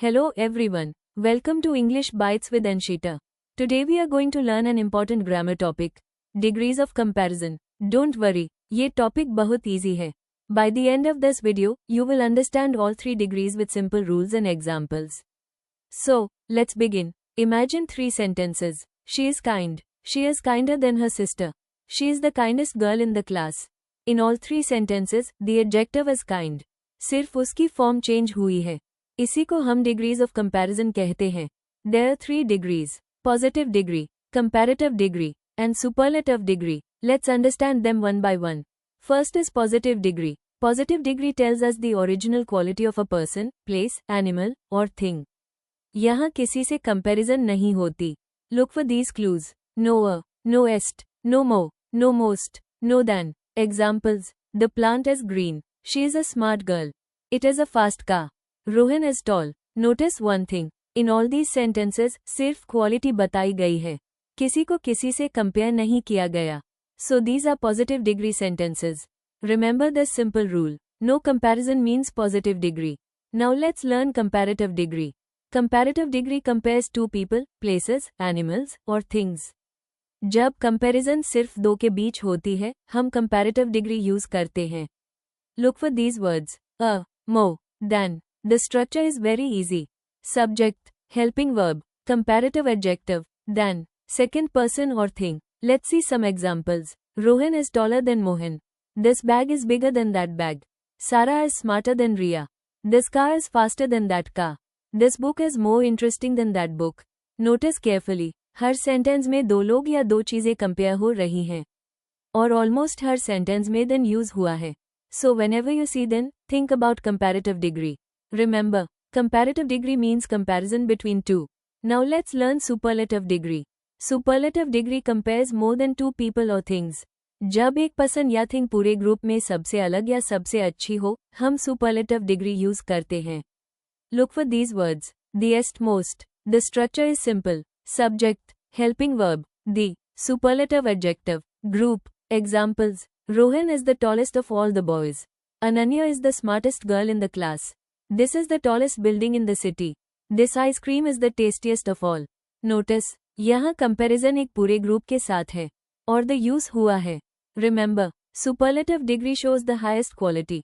Hello everyone. Welcome to English Bites with Anshita. Today we are going to learn an important grammar topic. Degrees of comparison. Don't worry, ये topic बहुत easy है. By the end of this video, you will understand all 3 degrees with simple rules and examples. So, let's begin. Imagine 3 sentences. She is kind. She is kinder than her sister. She is the kindest girl in the class. In all 3 sentences, the adjective is kind. सिर्फ उसकी form change हुई है. इसी को हम degrees of comparison कहते हैं. There are 3 degrees: positive degree, comparative degree, and superlative degree. Let's understand them one by one. First is positive degree. Positive degree tells us the original quality of a person, place, animal, or thing. यहाँ किसी से comparison नहीं होती. Look for these clues. Knower, knowest, know more, know most, know than. Examples: the plant is green. She is a smart girl. It is a fast car. Rohan is tall. Notice one thing. In all these sentences, सिर्फ quality बताई गई है. किसी को किसी से compare नहीं किया गया. So these are positive degree sentences. Remember this simple rule. No comparison means positive degree. Now let's learn comparative degree. Comparative degree compares 2 people, places, animals, or things. जब comparison सिर्फ 2 के बीच होती है, हम comparative degree use करते हैं. Look for these words. A, more, than. The structure is very easy. Subject, helping verb, comparative adjective, than, second person or thing. Let's see some examples. Rohan is taller than Mohan. This bag is bigger than that bag. Sarah is smarter than Riya. This car is faster than that car. This book is more interesting than that book. Notice carefully. Her sentence में 2 लोग या 2 चीजें compare हो रही हैं. और almost हर sentence में then use हुआ है. So whenever you see then, think about comparative degree. Remember, comparative degree means comparison between 2. Now let's learn superlative degree. Superlative degree compares more than 2 people or things. जब एक person या thing पूरे group में सबसे अलग या सबसे अच्छी हो, हम superlative degree यूज करते हैं. Look for these words. The, most. The structure is simple. Subject, helping verb, the, superlative adjective, group. Examples: Rohan is the tallest of all the boys. Ananya is the smartest girl in the class. This is the tallest building in the city. This ice cream is the tastiest of all. Notice, यहाँ comparison एक पूरे group के साथ है. और the use हुआ है. Remember, superlative degree shows the highest quality.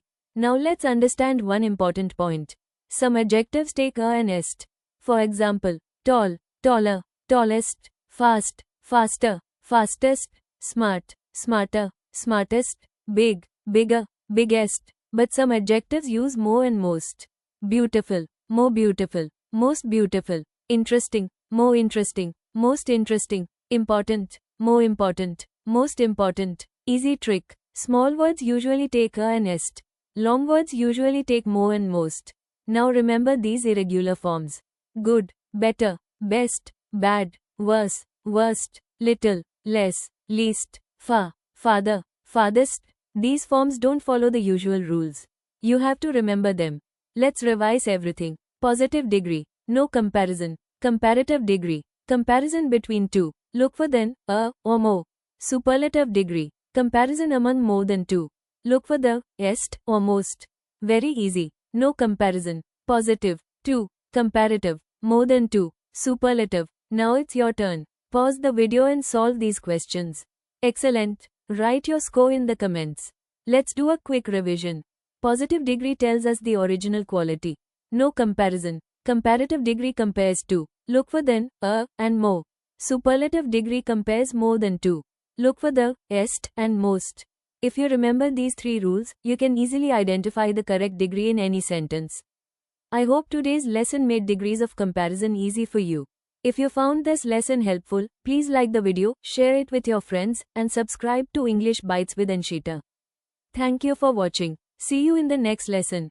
Now let's understand one important point. Some adjectives take a and est. For example, tall, taller, tallest, fast, faster, fastest, smart, smarter, smartest, big, bigger, biggest. But some adjectives use more and most. Beautiful, more beautiful, most beautiful. Interesting, more interesting, most interesting. Important, more important, most important. Easy trick. Small words usually take a and est. Long words usually take more and most. Now remember these irregular forms. Good, better, best, bad, worse, worst, little, less, least, far, farther, farthest. These forms don't follow the usual rules. You have to remember them. Let's revise everything. Positive degree, no comparison. Comparative degree, comparison between 2. Look for then, a or more. Superlative degree, comparison among more than 2. Look for the, est or most. Very easy. No comparison. Positive, 2. Comparative, more than 2. Superlative. Now it's your turn. Pause the video and solve these questions. Excellent. Write your score in the comments. Let's do a quick revision. Positive degree tells us the original quality. No comparison. Comparative degree compares 2. Look for then, a, and more. Superlative degree compares more than 2. Look for the, est, and most. If you remember these 3 rules, you can easily identify the correct degree in any sentence. I hope today's lesson made degrees of comparison easy for you. If you found this lesson helpful, please like the video, share it with your friends, and subscribe to English Bites with Anshita. Thank you for watching. See you in the next lesson.